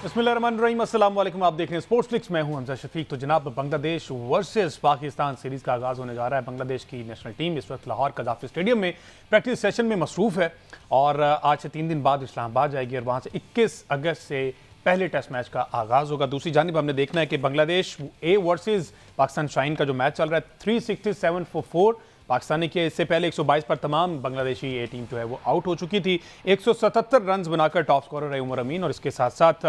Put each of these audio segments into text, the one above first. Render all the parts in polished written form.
बिस्मिल्लाहिर्रहमानिर्रहीम, अस्सलाम वालेकुम। आप देख रहे हैं स्पोर्ट्स फ्लिक्स, मैं हूं हमजा शफीक। तो जनाब, बांग्लादेश वर्सेस पाकिस्तान सीरीज़ का आगाज़ होने जा रहा है। बांग्लादेश की नेशनल टीम इस वक्त लाहौर कज़ाफ़ी स्टेडियम में प्रैक्टिस सेशन में मसरूफ़ है और आज से 3 दिन बाद इस्लामाबाद जाएगी और वहाँ से 21 अगस्त से पहले टेस्ट मैच का आगाज़ होगा। दूसरी जानिब हमने देखना है कि Bangladesh A versus Pakistan shine का जो मैच चल रहा है 367 फॉर 4 पाकिस्तानी के, इससे पहले 122 पर तमाम बांग्लादेशी ए टीम जो है वो आउट हो चुकी थी। 177 रन बनाकर टॉप स्कोरर रहे उमर अमीन और इसके साथ साथ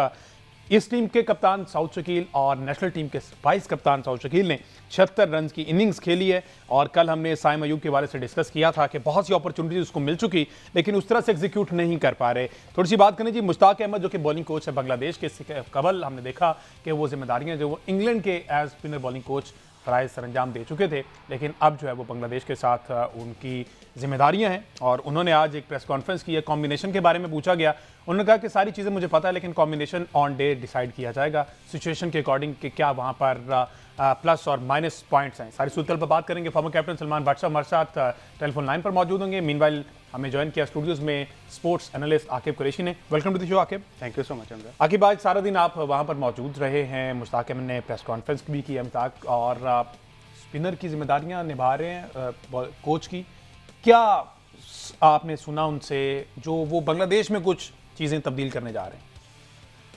इस टीम के कप्तान सऊद शकील और नेशनल टीम के वाइस कप्तान सऊद शकील ने 76 रन की इनिंग्स खेली है। और कल हमने साइम अयूब के बारे से डिस्कस किया था कि बहुत सी अपॉर्चुनिटीज उसको मिल चुकी लेकिन उस तरह से एग्जीक्यूट नहीं कर पा रहे। थोड़ी सी बात करें जी मुश्ताक अहमद जो कि बॉलिंग कोच है बांग्लादेश के, कबल हमने देखा कि वो जिम्मेदारियां जो वो इंग्लैंड के एज स्पिनर बॉलिंग कोच फ़राइज़ सरंजाम दे चुके थे, लेकिन अब जो है वो बांग्लादेश के साथ उनकी जिम्मेदारियां हैं। और उन्होंने आज एक प्रेस कॉन्फ्रेंस की है। कॉम्बिनेशन के बारे में पूछा गया, उन्होंने कहा कि सारी चीज़ें मुझे पता है लेकिन कॉम्बिनेशन ऑन डे डिसाइड किया जाएगा सिचुएशन के अकॉर्डिंग कि क्या वहाँ पर प्लस और माइनस पॉइंट्स हैं। सारी सूरत पर बात करेंगे। फॉर्मर कैप्टन सलमान बादशाह हमारे साथ टेलीफोन लाइन पर मौजूद होंगे। मीनवाइल हमें ज्वाइन किया स्टूडियोज़ में स्पोर्ट्स एनालिस्ट आकिब कुरैशी ने। Welcome to the show Aqib. Thank you so much. Aqib, आज सारा दिन आप वहाँ पर मौजूद रहे हैं, मुश्ताक अहमद ने प्रेस कॉन्फ्रेंस भी की है मुश्ताक, और स्पिनर की जिम्मेदारियां निभा रहे हैं कोच की। क्या आपने सुना उनसे जो वो बांग्लादेश में कुछ चीज़ें तब्दील करने जा रहे हैं?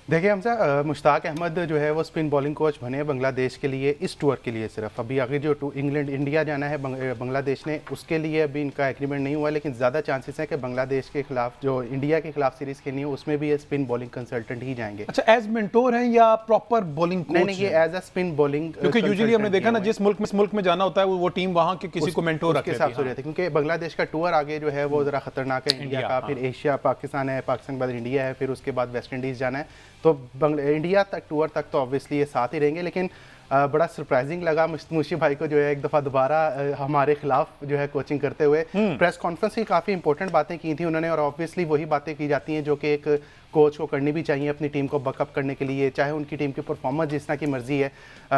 देखिए हमसा, मुश्ताक अहमद जो है वो स्पिन बॉलिंग कोच बने बांग्लादेश के लिए इस टूर के लिए सिर्फ। अभी आगे जो इंग्लैंड इंडिया जाना है बांग्लादेश ने, उसके लिए अभी इनका एग्रीमेंट नहीं हुआ, लेकिन ज़्यादा चांसेस है कि बांग्लादेश के खिलाफ जो इंडिया के खिलाफ सीरीज़ खेलनी है उसमें भी ये स्पिन बॉलिंग कंसल्टेंट ही जाएंगे। अच्छा, एज मेंटोर हैं या प्रॉपर बॉलिंग कोच? नहीं, ये एज अ स्पिन बॉलिंग, क्योंकि यूजुअली हमने देखा ना जिस मुल्क में जाना होता है वो टीम वहाँ के किसी को मेंटोर रखती है हिसाब से रहती है, क्योंकि बांग्लादेश का टूर आगे जो है वो ज़रा खतरनाक है। इंडिया का फिर एशिया पाकिस्तान है, पाकिस्तान के बाद इंडिया है, फिर उसके बाद वेस्ट इंडीज़ जाना है। तो इंडिया तक टूर तक तो ऑब्वियसली ये साथ ही रहेंगे, लेकिन बड़ा सरप्राइजिंग लगा मुशी भाई को जो है एक दफ़ा दोबारा हमारे खिलाफ जो है कोचिंग करते हुए। प्रेस कॉन्फ्रेंस की काफ़ी इंपॉर्टेंट बातें की थी उन्होंने, और ऑब्वियसली वही बातें की जाती हैं जो कि एक कोच को करनी भी चाहिए अपनी टीम को बकअप करने के लिए, चाहे उनकी टीम की परफॉर्मेंस जिस तरह की मर्जी है।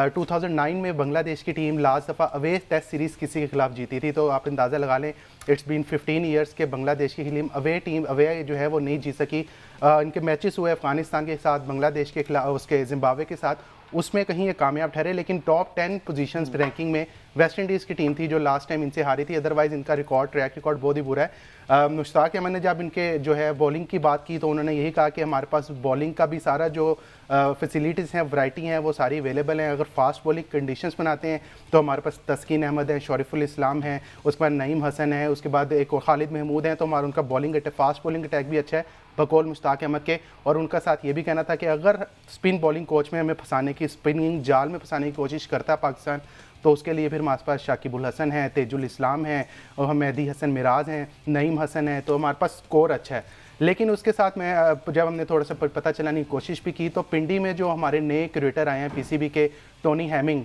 2009 में बांग्लादेश की टीम लास्ट दफ़ा अवे टेस्ट सीरीज़ किसी के खिलाफ जीती थी, तो आप अंदाज़ा लगा लें इट्स बीन 15 ईयर्स के बांग्लादेश की टीम अवे जो है वो नहीं जीत सकी। इनके मैचेस हुए अफगानिस्तान के साथ, बांग्लादेश के खिलाफ, उसके जिम्बाब्वे के साथ, उसमें कहीं ये कामयाब ठहरे, लेकिन टॉप 10 पोजीशंस रैंकिंग में वेस्ट इंडीज़ की टीम थी जो लास्ट टाइम इनसे हारी थी। अदरवाइज इनका ट्रैक रिकॉर्ड बहुत ही बुरा है। मुश्ताक अहमद ने जब इनके जो है बॉलिंग की बात की तो उन्होंने यही कहा कि हमारे पास बॉलिंग का भी सारा जो फैसिलिटीज़ हैं, वैरायटी हैं, वो सारी अवेलेबल हैं। अगर फास्ट बॉलिंग कंडीशंस बनाते हैं तो हमारे पास तस्कीन अहमद है, शरीफुल इस्लाम है, उसके बाद नईम हसन है, उसके बाद एक और खालिद महमूद हैं। तो हमारा उनका बॉलिंग फास्ट बॉलिंग अटैक भी अच्छा है बकौल मुश्ताक अहमद के। और उनका साथ ये भी कहना था कि अगर स्पिन बॉलिंग कोच में हमें फंसाने की, स्पिनिंग जाल में फंसाने की कोशिश करता है पाकिस्तान, तो उसके लिए फिर हमारे पास शाकिबुल हसन है, तेजुल इस्लाम है, और मेहदी हसन मिराज हैं, नईम हसन है, तो हमारे पास स्कोर अच्छा है। लेकिन उसके साथ में जब हमने थोड़ा सा पता चलाने की कोशिश भी की तो पिंडी में जो हमारे नए क्रिएटर आए हैं पीसीबी के, टोनी हैमिंग,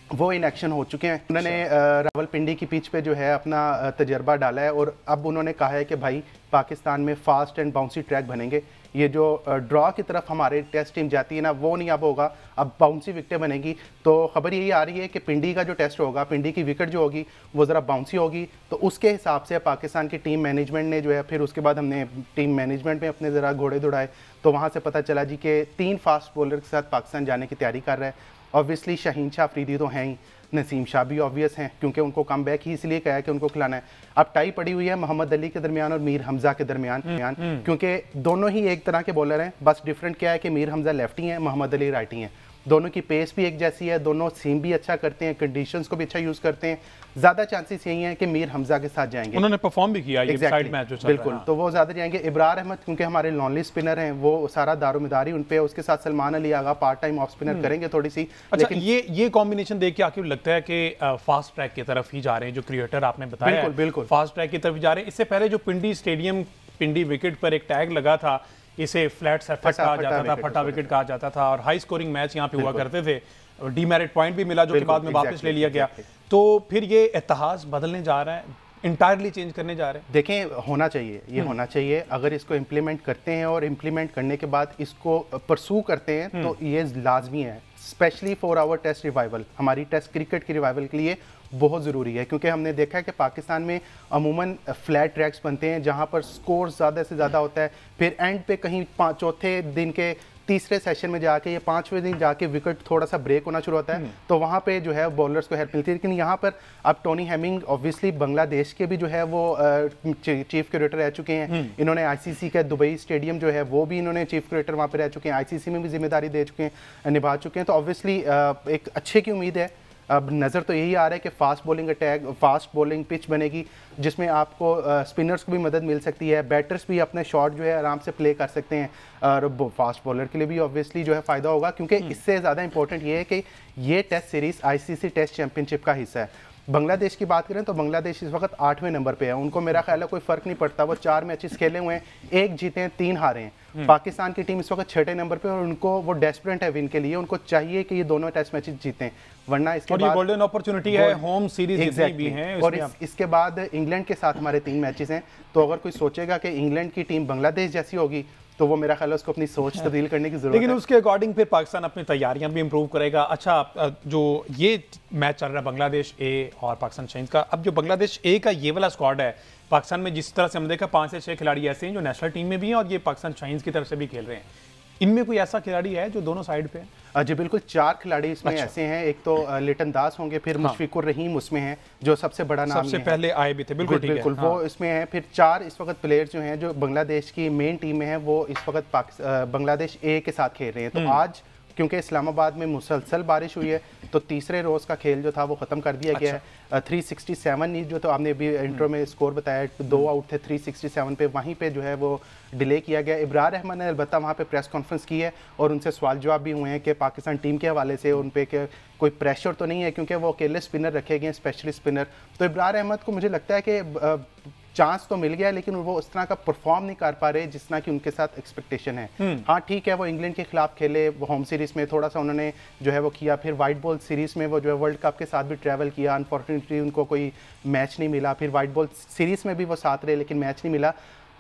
वो इन एक्शन हो चुके हैं। उन्होंने रावलपिंडी की पिच पे जो है अपना तजर्बा डाला है और अब उन्होंने कहा है कि भाई पाकिस्तान में फास्ट एंड बाउंसी ट्रैक बनेंगे। ये जो ड्रॉ की तरफ हमारे टेस्ट टीम जाती है ना, वो नहीं अब होगा, अब बाउंसी विकेटें बनेगी। तो खबर यही आ रही है कि पिंडी का जो टेस्ट होगा, पिंडी की विकेट जो होगी वो ज़रा बाउंसी होगी। तो उसके हिसाब से पाकिस्तान की टीम मैनेजमेंट ने जो है, फिर उसके बाद हमने टीम मैनेजमेंट में अपने ज़रा घोड़े दौड़ाए तो वहाँ से पता चला जी कि 3 फास्ट बॉलर के साथ पाकिस्तान जाने की तैयारी कर रहा है। ऑब्वियसली शाहीन शाह अफरीदी तो हैं ही, नसीम शाह भी ऑब्वियस हैं क्योंकि उनको कम बैक ही इसलिए कहा है कि उनको खिलाना है। अब टाई पड़ी हुई है मोहम्मद अली के दरमियान और मीर हमजा के दरमियान, क्योंकि दोनों ही एक तरह के बॉलर हैं, बस डिफरेंट क्या है कि मीर हमजा लेफ्टी हैं, मोहम्मद अली राइटी हैं। दोनों की पेस भी एक जैसी है, दोनों सीम भी अच्छा करते हैं, कंडीशंस को भी अच्छा यूज़ करते हैं। ज़्यादा चांसेस यही हैं कि मीर हमजा के साथ जाएंगे। उन्होंने परफॉर्म भी किया ये साइड मैच जो चल रहा है। बिल्कुल, तो वो ज़्यादा जाएंगे। इब्रार अहमद क्योंकि हमारे लॉनली स्पिनर हैं, वो सारा दारोमदारी उन पे है। उसके साथ Salman Ali Agha part time off spinner करेंगे थोड़ी सी। अच्छा, लेकिन ये कॉम्बिनेशन देख के आपको लगता है कि फास्ट ट्रैक की तरफ ही जा रहे हैं जो क्रिएटर आपने बताया? बिल्कुल फास्ट ट्रैक की तरफ ही जा रहे हैं। इससे पहले जो पिंडी स्टेडियम, पिंडी विकेट पर एक टैग लगा था, इसे फ्लैट सरफेस कहा जाता था, फटा विकेट कहा जाता था, और हाई स्कोरिंग मैच यहाँ पे हुआ करते थे। डीमेरिट पॉइंट भी मिला जो कि बाद में वापस ले लिया गया। तो फिर ये इतिहास बदलने जा रहा है, इंटायरली चेंज करने जा रहे हैं। देखें, होना चाहिए, ये होना चाहिए। अगर इसको इम्प्लीमेंट करते हैं और इम्प्लीमेंट करने के बाद इसको परसू करते हैं तो ये लाजमी है, specially for our test revival, हमारी टेस्ट क्रिकेट की रिवाइवल के लिए बहुत ज़रूरी है। क्योंकि हमने देखा है कि पाकिस्तान में अमूमन फ्लैट ट्रैक्स बनते हैं जहाँ पर स्कोर ज़्यादा से ज़्यादा होता है, फिर एंड पे कहीं चौथे दिन के तीसरे सेशन में जाके या 5वें दिन जाके विकेट थोड़ा सा ब्रेक होना शुरू होता है, तो वहाँ पे जो है बॉलर्स को हेल्प मिलती है। लेकिन यहाँ पर अब टोनी हेमिंग ऑब्वियसली बांग्लादेश के भी जो है वो चीफ क्यूरेटर रह चुके हैं। इन्होंने आईसीसी का दुबई स्टेडियम जो है वो भी इन्होंने चीफ क्यूरेटर वहाँ पे रह चुके हैं, आईसीसी में भी जिम्मेदारी दे चुके हैं, निभा चुके हैं। तो ऑब्वियसली एक अच्छे की उम्मीद है। अब नज़र तो यही आ रहा है कि fast bowling attack, fast bowling pitch बनेगी जिसमें आपको स्पिनर्स को भी मदद मिल सकती है, बैटर्स भी अपने शॉट जो है आराम से प्ले कर सकते हैं, और फास्ट बॉलर के लिए भी ऑब्वियसली जो है फ़ायदा होगा, क्योंकि इससे ज़्यादा इंपॉर्टेंट ये है कि ये test series ICC test championship का हिस्सा है। बांग्लादेश की बात करें तो बांग्लादेश इस वक्त 8वें नंबर पे है। उनको मेरा ख्याल है कोई फ़र्क नहीं पड़ता, वो 4 मैचेस खेले हुए हैं, 1 जीते हैं 3 हारे हैं। पाकिस्तान की टीम इस वक्त 6ठे नंबर पे और उनको वो डेस्परेट है विन के लिए, उनको चाहिए कि ये दोनों टेस्ट मैचेस जीतें, वरना इसके बाद गोल्डन अपॉर्चुनिटी है, होम सीरीज जितनी भी हैं। और इसके बाद इंग्लैंड के साथ हमारे 3 मैचेस हैं, तो अगर कोई सोचेगा कि इंग्लैंड की टीम बांग्लादेश जैसी होगी तो वो मेरा ख्याल है उसको अपनी सोच तब्दील करने की जरूरत है। लेकिन उसके अकॉर्डिंग फिर पाकिस्तान अपनी तैयारियां भी इंप्रूव करेगा। अच्छा, जो ये मैच चल रहा है बांग्लादेश ए और पाकिस्तान शाहीन्स का, अब जो बांग्लादेश ए का ये वाला स्क्वाड है, पाकिस्तान में जिस तरह से हमने देखा 5 से 6 खिलाड़ी ऐसे हैं जो नेशनल टीम में भी हैं और ये पाकिस्तान शाहीन्स की तरफ से भी खेल रहे हैं, इनमें कोई ऐसा खिलाड़ी है जो दोनों साइड पे है? जी बिल्कुल, 4 खिलाड़ी इसमें ऐसे हैं। एक तो लिटन दास होंगे, फिर मुशफिकुर रहीम उसमें हैं जो सबसे बड़ा नाम सबसे पहले आए भी थे। बिल्कुल ठीक है, वो इसमें हैं। फिर 4 इस वक्त प्लेयर्स जो हैं जो बांग्लादेश की मेन टीम में हैं, वो इस वक्त बांग्लादेश ए के साथ खेल रहे हैं। तो आज क्योंकि इस्लामाबाद में मुसलसल बारिश हुई है तो तीसरे रोज़ का खेल जो था वो ख़त्म कर दिया गया है। 367 जो तो आपने अभी इंट्रो में स्कोर बताया, 2 आउट थे 367 पे, वहीं पे जो है वो डिले किया गया। इब्रार रहमान ने अलबत्ता वहाँ पे प्रेस कॉन्फ्रेंस की है और उनसे सवाल जवाब भी हुए हैं कि पाकिस्तान टीम के हवाले से उन पे कोई प्रेशर तो नहीं है, क्योंकि वो अकेले स्पिनर रखे गए हैं, स्पेशलिस्ट स्पिनर। तो इब्रार अहमद को मुझे लगता है कि चांस तो मिल गया, लेकिन वो उस तरह का परफॉर्म नहीं कर पा रहे जिस तरह की उनके साथ एक्सपेक्टेशन है। हाँ ठीक है, वो इंग्लैंड के खिलाफ खेले, वो होम सीरीज में थोड़ा सा उन्होंने जो है वो किया, फिर वाइट बॉल सीरीज में वो जो है वर्ल्ड कप के साथ भी ट्रैवल किया, अनफॉर्चुनेटली उनको कोई मैच नहीं मिला, फिर वाइट बॉल सीरीज में भी वो साथ रहे लेकिन मैच नहीं मिला।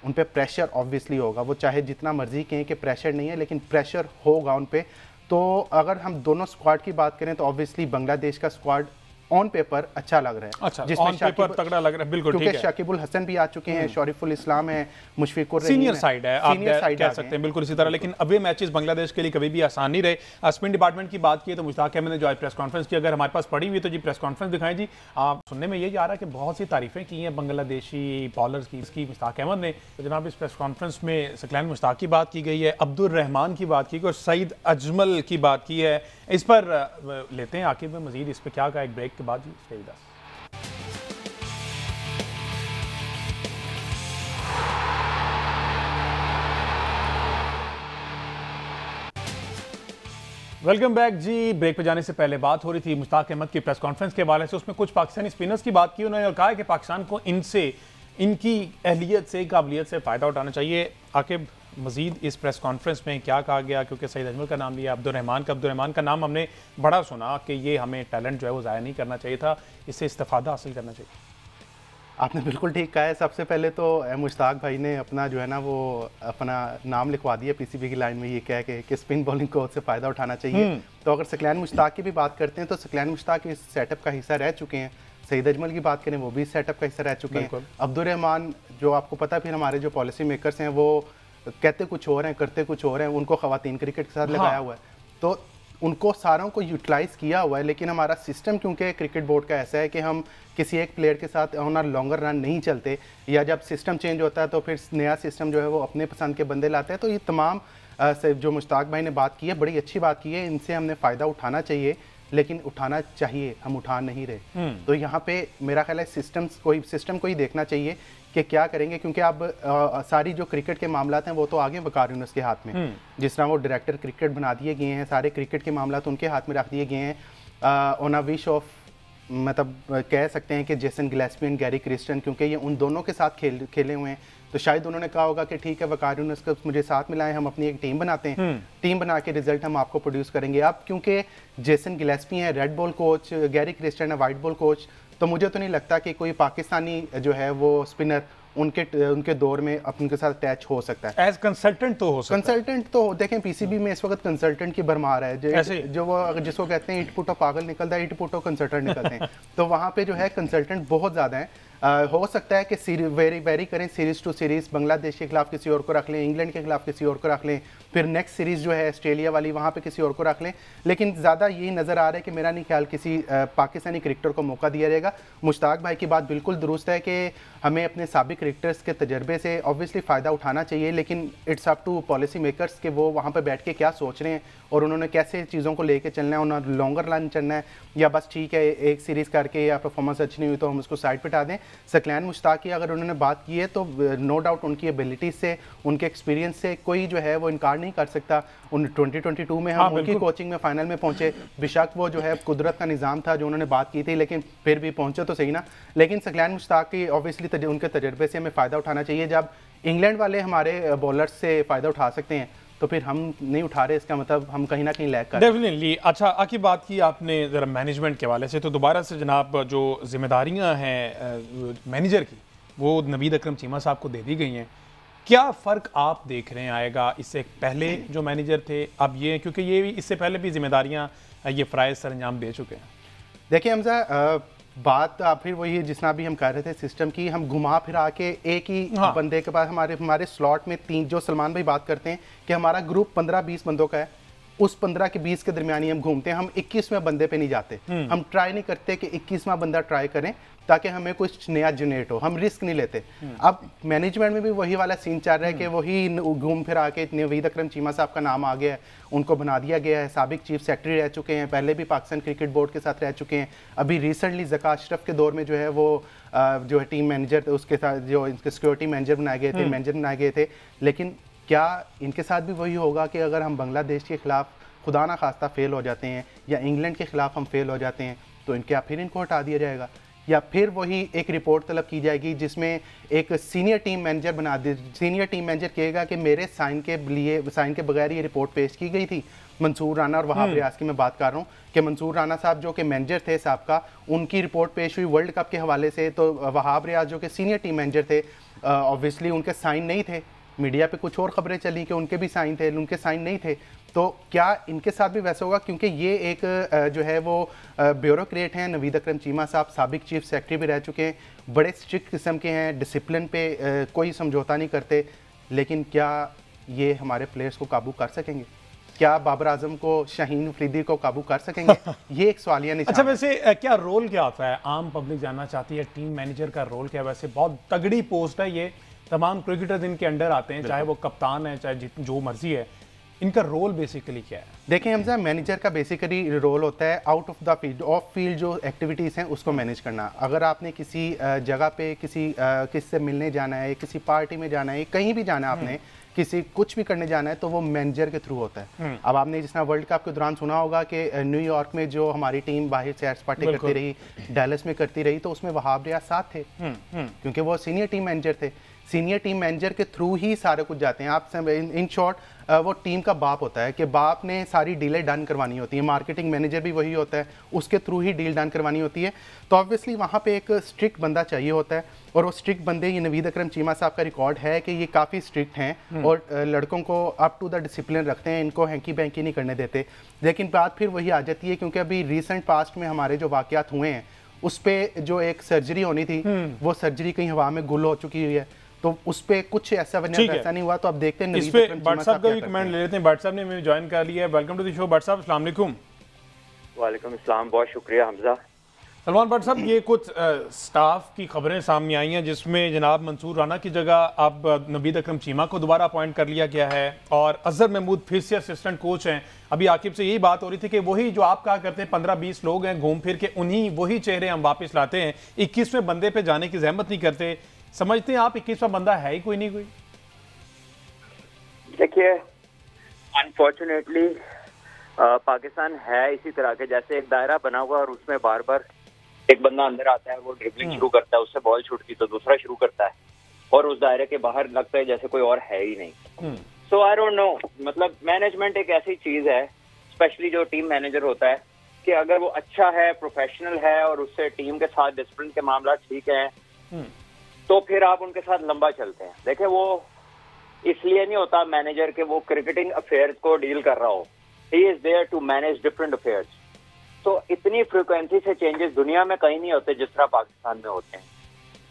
उन पे प्रेशर ऑब्वियसली होगा, वो चाहे जितना मर्जी कहें कि प्रेशर नहीं है, लेकिन प्रेशर होगा उन पे। तो अगर हम दोनों स्क्वाड की बात करें तो ऑब्वियसली बांग्लादेश का स्क्वाड ऑन पेपर अच्छा लग रहा है। अच्छा, जिसमें पेपर तगड़ा लग रहा है, बिल्कुल ठीक है। क्योंकि शाकिबुल हसन भी आ चुके हैं, शरीफुल इस्लाम है, मुशफिकुर सीनियर साइड है, आप कह सकते हैं, बिल्कुल इसी तरह। लेकिन अवे मैचेस बांग्लादेश के लिए कभी भी आसान नहीं रहे। स्पिन डिपार्टमेंट की बात की तो मुश्ताक अहमद ने जो आज प्रेस कॉन्फ्रेंस की, अगर हमारे पास पड़ी हुई तो जी प्रेस कॉन्फ्रेंस दिखाएं जी। आप सुनने में ये जा रहा है कि बहुत सी तारीफें की हैं बांग्लादेशी बॉलर्स की, इसकी मुश्ताक अहमद ने। तो जनाब इस प्रेस कॉन्फ्रेंस में सकलैन मुश्ताक की बात की गई है, अब्दुल रहमान की बात की गई और सईद अजमल की बात की है। इस पर लेते हैं आखिर में मजीद इस पर क्या कहा एक ब्रेक के बाद। जी वेलकम बैक जी। ब्रेक पे जाने से पहले बात हो रही थी मुश्ताक अहमद की प्रेस कॉन्फ्रेंस के हवाले से, उसमें कुछ पाकिस्तानी स्पिनर्स की बात की उन्होंने और कहा है कि पाकिस्तान को इनसे, इनकी अहलियत से, काबिलियत से फ़ायदा उठाना चाहिए। आकिब मजीद इस प्रेस कॉन्फ्रेंस में क्या कहा गया, क्योंकि सईद अजमल का नाम लिया, अब्दुल रहमान का नाम हमने बड़ा सुना कि ये हमें टैलेंट जो है वो ज़ाया नहीं करना चाहिए था, इससे इस्तेफादा हासिल करना चाहिए। आपने बिल्कुल ठीक कहा है। सबसे पहले तो मुश्ताक भाई ने अपना जो है ना वो अपना नाम लिखवा दिया पीसीबी की लाइन में, ये कह के कि स्पिन बॉलिंग को उससे फ़ायदा उठाना चाहिए। तो अगर सकलैन मुश्ताक की भी बात करते हैं तो सकलैन मुश्ताक इस सेटअप का हिस्सा रह चुके हैं। सईद अजमल की बात करें वो भी सेटअप का हिस्सा रह चुके हैं। अब्दुल रहमान जो आपको पता है, फिर हमारे जो पॉलिसी मेकर्स हैं वो कहते कुछ और हैं करते कुछ और हैं, उनको ख़वातीन क्रिकेट के साथ लगाया हुआ है, तो उनको सारों को यूटिलाइज़ किया हुआ है। लेकिन हमारा सिस्टम क्योंकि क्रिकेट बोर्ड का ऐसा है कि हम किसी एक प्लेयर के साथ ऑन लॉन्गर रन नहीं चलते, या जब सिस्टम चेंज होता है तो फिर नया सिस्टम जो है वो अपने पसंद के बंदे लाते हैं। तो ये तमाम जो मुश्ताक भाई ने बात की है बड़ी अच्छी बात की है, इनसे हमने फ़ायदा उठाना चाहिए, लेकिन उठाना चाहिए, हम उठा नहीं रहे। तो यहाँ पे मेरा ख्याल है सिस्टम को ही देखना चाहिए कि क्या करेंगे, क्योंकि अब सारी जो क्रिकेट के मामला हैं वो तो आगे वकार यूनुस के हाथ में, जिस तरह वो डायरेक्टर क्रिकेट बना दिए गए हैं, सारे क्रिकेट के मामला उनके हाथ में रख दिए गए हैं। ऑन अ विश ऑफ मतलब कह सकते हैं कि Jason Gillespie and Gary Kristen, क्योंकि ये उन दोनों के साथ खेले हुए हैं, तो शायद उन्होंने कहा होगा कि ठीक है वकार यूनुस को मुझे साथ मिलाएं, हम अपनी एक टीम बनाते हैं, टीम बना के रिजल्ट हम आपको प्रोड्यूस करेंगे। अब क्योंकि जेसन गिलेस्पी है red ball coach, Gary Kristen है वाइट बॉल कोच, तो मुझे तो नहीं लगता कि कोई पाकिस्तानी जो है वो स्पिनर उनके दौर में उनके साथ अटैच हो सकता है। एज कंसल्टेंट तो हो सकता है। कंसल्टेंट तो देखें पीसीबी में इस वक्त कंसल्टेंट की भरमार है, जो वो जिसको कहते हैं इट पुटो पागल निकलता है, इट पुटो कंसल्टेंट निकलते हैं। तो वहाँ पे जो है कंसल्टेंट बहुत ज़्यादा है। हो सकता है कि वेरी करें सीरीज टू सीरीज, बांग्लादेश के खिलाफ किसी और को रख लें, इंग्लैंड के खिलाफ किसी और को रख लें, फिर नेक्स्ट सीरीज जो है ऑस्ट्रेलिया वाली वहाँ पे किसी और को रख लें, लेकिन ज़्यादा यही नज़र आ रहा है कि मेरा नहीं ख्याल किसी पाकिस्तानी क्रिकेटर को मौका दिया जाएगा। मुश्ताक भाई की बात बिल्कुल दुरुस्त है कि हमें अपने साबिक क्रिकेटर्स के तजर्बे से ऑब्वियसली फ़ायदा उठाना चाहिए, लेकिन it's up to policy makers कि वो वहाँ पर बैठ के क्या सोच रहे हैं और उन्होंने कैसे चीज़ों को लेके चलना है, उन्होंने लॉन्गर रन चलना है या बस ठीक है एक सीरीज़ करके या परफॉर्मेंस अच्छी नहीं हुई तो हम उसको साइड पर हटा दें। सकलैन मुश्ताक की अगर उन्होंने बात की है तो नो डाउट उनकी एबिलिटी से, उनके एक्सपीरियंस से कोई जो है वो इनकार नहीं कर सकता। उन 2022 में हम उनकी कोचिंग में फाइनल में पहुंचे, बेशक वो जो है कुदरत का निज़ाम था जो उन्होंने बात की थी, लेकिन फिर भी पहुंचे तो सही ना। लेकिन सकलैन मुश्ताक की ऑब्वियसली उनके तजर्बे से हमें फ़ायदा उठाना चाहिए। जब इंग्लैंड वाले हमारे बॉलर्स से फ़ायदा उठा सकते हैं तो फिर हम नहीं उठा रहे, इसका मतलब हम कहीं ना कहीं लैग कर। डेफिनेटली। अच्छा, आखिर बात की आपने ज़रा मैनेजमेंट के हवाले से, तो दोबारा से जनाब जो जिम्मेदारियां हैं मैनेजर की वो नवीद अकरम चीमा साहब को दे दी गई हैं। क्या फ़र्क आप देख रहे हैं आएगा इससे पहले जो मैनेजर थे अब ये, क्योंकि ये इससे पहले भी जिम्मेदारियाँ ये फ़राइज़ सर अंजाम दे चुके हैं? देखिए हमजा, बात फिर वही जिसना भी हम कह रहे थे सिस्टम की, हम घुमा फिरा के एक ही बंदे के पास हमारे स्लॉट में 3, जो सलमान भाई बात करते हैं कि हमारा ग्रुप 15-20 बंदों का है, उस 15 के 20 के दरमियान ही हम घूमते हैं, हम 21वें बंदे पे नहीं जाते। हम ट्राई नहीं करते कि 21वां बंदा ट्राई करें ताकि हमें कुछ नया जनरेट हो, हम रिस्क नहीं लेते। अब मैनेजमेंट में भी वही वाला सीन चल रहा है कि वही घूम फिर आके नवीद अकरम चीमा साहब का नाम आ गया है, उनको बना दिया गया है, साबिक चीफ सेक्रेटरी रह चुके हैं, पहले भी पाकिस्तान क्रिकेट बोर्ड के साथ रह चुके हैं, अभी रिसेंटली ज़का अशरफ के दौर में जो है वो जो है टीम मैनेजर, उसके साथ जो इनके सिक्योरिटी मैनेजर बनाए गए थे। लेकिन क्या इनके साथ भी वही होगा कि अगर हम बांग्लादेश के खिलाफ खुदा ना खास्ता फेल हो जाते हैं या इंग्लैंड के खिलाफ हम फेल हो जाते हैं तो फिर इनको हटा दिया जाएगा, या फिर वही एक रिपोर्ट तलब की जाएगी जिसमें एक सीनियर टीम मैनेजर बना दे, सीनियर टीम मैनेजर कहेगा कि मेरे साइन के बगैर ये रिपोर्ट पेश की गई थी। मंसूर राना और वहाब रियाज की मैं बात कर रहा हूँ कि मंसूर राना साहब जो कि मैनेजर थे साहब उनकी रिपोर्ट पेश हुई वर्ल्ड कप के हवाले से, तो वहाब रियाज जो कि सीनियर टीम मैनेजर थे ऑब्वियसली उनके साइन नहीं थे, मीडिया पे कुछ और खबरें चली कि उनके भी साइन थे, उनके साइन नहीं थे। तो क्या इनके साथ भी वैसा होगा? क्योंकि ये एक जो है वो ब्यूरोक्रेट हैं, नवीद अकरम चीमा साहब साबिक चीफ सेक्रेटरी भी रह चुके हैं, बड़े स्ट्रिक्ट किस्म के हैं, डिसिप्लिन पे कोई समझौता नहीं करते, लेकिन क्या ये हमारे प्लेयर्स को काबू कर सकेंगे? क्या बाबर आजम को, शाहीन अफरीदी को काबू कर सकेंगे? ये एक सवालिया निशान। अच्छा, वैसे क्या रोल क्या होता है? आम पब्लिक जानना चाहती है टीम मैनेजर का रोल क्या है? वैसे बहुत तगड़ी पोस्ट है ये, तमाम क्रिकेटर्स इनके अंडर आते हैं, चाहे वो कप्तान है चाहे जो मर्जी है, इनका रोल बेसिकली क्या है? देखिए हमजा, मैनेजर का बेसिकली रोल होता है out of the field, of field जो एक्टिविटीज़ हैं उसको मैनेज करना। अगर आपने किसी जगह पे किससे मिलने जाना है, किसी पार्टी में जाना है, कहीं भी जाना है, आपने किसी कुछ भी करने जाना है तो वो मैनेजर के थ्रू होता है। अब आपने जिस तरह वर्ल्ड कप के दौरान सुना होगा कि न्यूयॉर्क में जो हमारी टीम बाहर सैर सपाटे करती रही, डैलस में करती रही, तो उसमें वहाब रियाज साथ थे क्योंकि वो सीनियर टीम मैनेजर थे। सीनियर टीम मैनेजर के थ्रू ही सारे कुछ जाते हैं। आप इन शॉर्ट वो टीम का बाप होता है कि बाप ने सारी डीलें डन करवानी होती है, मार्केटिंग मैनेजर भी वही होता है, उसके थ्रू ही डील डन करवानी होती है। तो ऑब्वियसली वहाँ पे एक स्ट्रिक्ट बंदा चाहिए होता है, और वो स्ट्रिक्ट बंदे, ये नवीद अकरम चीमा साहब का रिकॉर्ड है कि ये काफ़ी स्ट्रिक्ट हैं और लड़कों को अप टू द डिसिप्लिन रखते हैं, इनको हैंकी बैंकी नहीं करने देते। लेकिन बात फिर वही आ जाती है, क्योंकि अभी रिसेंट पास्ट में हमारे जो वाक़यात हुए हैं उस पर जो एक सर्जरी होनी थी वो सर्जरी कहीं हवा में गुल हो चुकी हुई है, तो उस पे कुछ ऐसा नहीं हुआ। तो अब देखते हैं इस पे भट्ट साहब का भी कमेंट ले लेते हैं। भट्ट साहब ने हमें ज्वाइन कर लिया है। Welcome to the show Bhatt साहब, अस्सलाम वालेकुम। वालेकुम अस्सलाम, बहुत शुक्रिया हमजा। सलमान भट्ट साहब, ये कुछ स्टाफ की खबरें सामने आई हैं जिसमें जनाब मंसूर राना की जगह अब नवीद अकरम चीमा को दोबारा अपॉइंट कर लिया गया है और अजहर महमूद फिर से असिस्टेंट कोच हैं। अभी आकिब से यही बात हो रही थी कि वही जो आप कहा करते हैं 15-20 लोग हैं, घूम फिर के उन्हीं वही चेहरे हम वापस लाते हैं, 21वें बंदे पे जाने की जहमत नहीं करते। समझते हैं आप 21वां बंदा है ही कोई नहीं कोई? देखिए, अनफॉर्चुनेटली पाकिस्तान है इसी तरह के, जैसे एक दायरा बना हुआ और उसमें बार बार एक बंदा अंदर आता है, वो ड्रिबलिंग शुरू करता है, उससे बॉल छूटती तो दूसरा शुरू करता है और उस दायरे के बाहर लगता है जैसे कोई और है ही नहीं। सो आई डोंट नो, मतलब मैनेजमेंट एक ऐसी चीज है, स्पेशली जो टीम मैनेजर होता है, कि अगर वो अच्छा है, प्रोफेशनल है और उससे टीम के साथ डिसिप्लिन के मामला ठीक है तो फिर आप उनके साथ लंबा चलते हैं। देखिए, वो इसलिए नहीं होता मैनेजर के वो क्रिकेटिंग अफेयर्स को डील कर रहा हो, he is there to manage different affairs. तो इतनी फ्रिक्वेंसी से चेंजेस दुनिया में कहीं नहीं होते जिस तरह पाकिस्तान में होते हैं।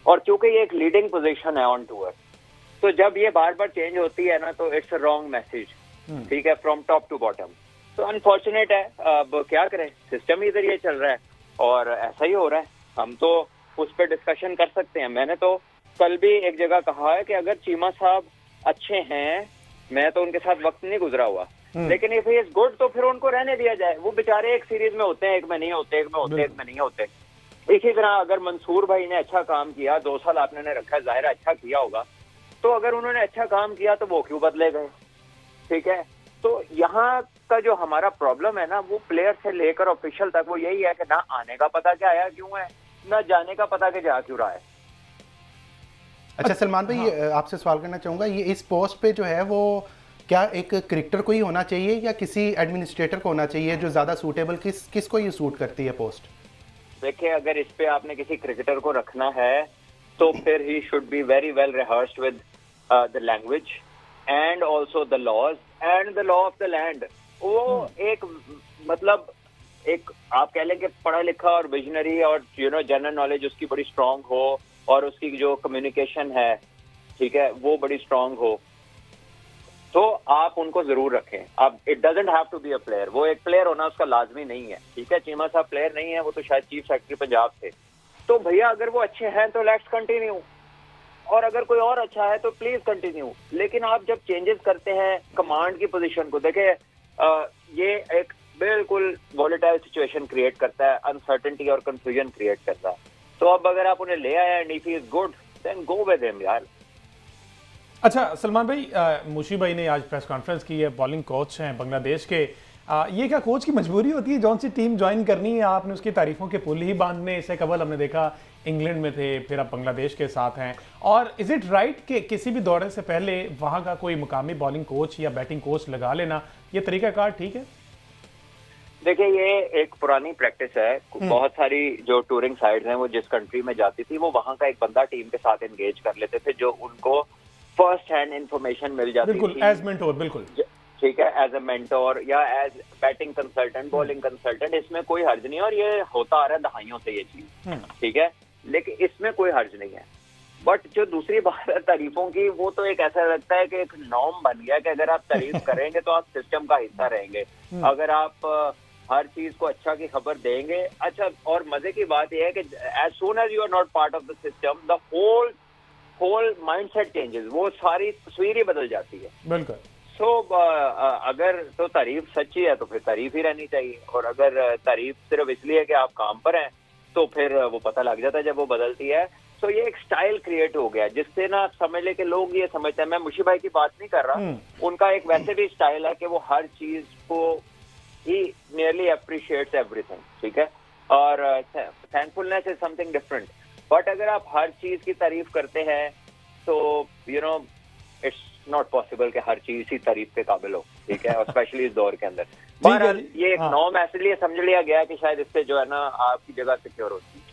और चूंकि ये एक लीडिंग पोजीशन है ऑन टूर, तो जब ये बार बार चेंज होती है ना तो इट्स अ रॉन्ग मैसेज, ठीक है, फ्रॉम टॉप टू बॉटम। तो अनफॉर्चुनेट है, अब क्या करें, सिस्टम ही इधर ये चल रहा है और ऐसा ही हो रहा है। हम तो उस पर डिस्कशन कर सकते हैं। मैंने तो कल भी एक जगह कहा है कि अगर चीमा साहब अच्छे हैं, मैं तो उनके साथ वक्त नहीं गुजरा हुआ, लेकिन इफ ही इज गुड तो फिर उनको रहने दिया जाए। वो बेचारे एक सीरीज में होते हैं, एक में नहीं होते, एक में होते, एक में नहीं होते। इसी तरह अगर मंसूर भाई ने अच्छा काम किया, 2 साल आपने रखा, जाहिर अच्छा किया होगा, तो अगर उन्होंने अच्छा काम किया तो वो क्यों बदले गए, ठीक है। तो यहाँ का जो हमारा प्रॉब्लम है ना, वो प्लेयर से लेकर ऑफिशियल तक वो यही है कि ना आने का पता क्या आया क्यों है, ना जाने का पता कि जा क्यों रहा है। अच्छा सलमान भाई, आपसे सवाल करना चाहूंगा, ये इस पोस्ट पे जो है वो क्या एक क्रिकेटर को ही होना चाहिए या किसी एडमिनिस्ट्रेटर को होना चाहिए, जो ज्यादा सूटेबल, किसको ये सूट करती है पोस्ट? देखिए, अगर इस पे आपने किसी क्रिकेटर को रखना है तो फिर he should be very well rehearsed with the language and also the laws and the law of the land. वो एक मतलब एक आप कह लें कि पढ़ा लिखा और विजनरी और जनरल नॉलेज उसकी बड़ी स्ट्रांग हो और उसकी जो कम्युनिकेशन है, ठीक है, वो बड़ी स्ट्रांग हो, तो आप उनको जरूर रखें। अब it doesn't have to be a player, वो एक प्लेयर होना उसका लाजमी नहीं है, ठीक है। चीमा साहब प्लेयर नहीं है, वो तो शायद चीफ सेक्रेटरी पंजाब थे। तो भैया अगर वो अच्छे हैं तो लेट्स कंटिन्यू, और अगर कोई और अच्छा है तो प्लीज कंटिन्यू। लेकिन आप जब चेंजेस करते हैं कमांड की पोजीशन को, देखें ये एक बिल्कुल वॉलेटाइल सिचुएशन क्रिएट करता है, अनसर्टेनिटी और कंफ्यूजन क्रिएट करता है। तो अब अगर आप उन्हें ले आए and if he is good then go with him यार। अच्छा सलमान भाई, मुशी भाई ने आज प्रेस कॉन्फ्रेंस की है, बॉलिंग कोच हैं बांग्लादेश के। ये क्या कोच की मजबूरी होती है, जौन सी टीम ज्वाइन करनी है आपने उसकी तारीफों के पुल ही बांधने? इससे कबल हमने देखा इंग्लैंड में थे, फिर अब बांग्लादेश के साथ हैं। और इज इट राइट कि किसी भी दौरे से पहले वहां का कोई मुकामी बॉलिंग कोच या बैटिंग कोच लगा लेना, ये तरीकाकार ठीक है? देखिए, ये एक पुरानी प्रैक्टिस है। बहुत सारी जो टूरिंग साइड्स हैं वो जिस कंट्री में जाती थी, वो वहां का एक बंदा टीम के साथ एंगेज कर लेते थे, जो उनको फर्स्ट हैंड इंफॉर्मेशन मिल जाती थी। बिल्कुल एज मेंटोर, बिल्कुल ठीक है, एज अ मेंटोर या as batting consultant, bowling consultant, इसमें कोई हर्ज नहीं है और ये होता आ रहा है दहाइयों से ये चीज, ठीक है, लेकिन इसमें कोई हर्ज नहीं है। बट जो दूसरी बात है तारीफों की, वो तो एक ऐसा लगता है कि एक नॉर्म बन गया कि अगर आप तारीफ करेंगे तो आप सिस्टम का हिस्सा रहेंगे। अगर आप हर चीज को अच्छा की खबर देंगे, अच्छा, और मजे की बात यह है कि as soon as you are not part of the system, the whole mindset changes, वो सारी तस्वीर ही बदल जाती है। बिल्कुल। सो अगर तो तारीफ सच्ची है तो फिर तारीफ ही रहनी चाहिए, और अगर तारीफ सिर्फ इसलिए कि आप काम पर हैं तो फिर वो पता लग जाता है जब वो बदलती है। तो ये एक स्टाइल क्रिएट हो गया जिससे ना समझ ले कि लोग ये समझते हैं, मैं मुशी भाई की बात नहीं कर रहा, उनका एक वैसे भी स्टाइल है कि वो हर चीज को ही नियरली अप्रिशिएट्स एवरीथिंग, ठीक है, और thankfulness is something different. But अगर आप हर चीज की तारीफ करते हैं तो इट्स नॉट पॉसिबल कि हर चीज ही तारीफ के काबिल हो, ठीक है, और स्पेशली इस दौर के अंदर। बहरहाल ये एक नॉर्म इसलिए समझ लिया गया कि शायद इससे जो है ना आपकी जगह सिक्योर होती है।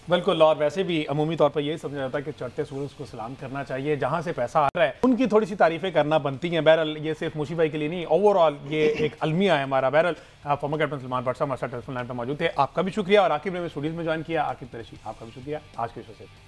बिल्कुल, और वैसे भी अमूमी तौर पर यही समझा जाता है कि चढ़ते सूरज को सलाम करना चाहिए, जहां से पैसा आ रहा है उनकी थोड़ी सी तारीफें करना बनती हैं। बहरहाल ये सिर्फ मुशी भाई के लिए नहीं, ओवरऑल ये एक अलमिया है हमारा। बहरहाल फॉर्मर कैप्टन सलमान भट्ट साहब हमारे साथ टेलीफोन लाइन पर मौजूद थे, आपका भी शुक्रिया, और आकिब ने स्टूडियोज में ज्वाइन किया। आकिब कुरैशी, आपका भी शुक्रिया आज के शो से।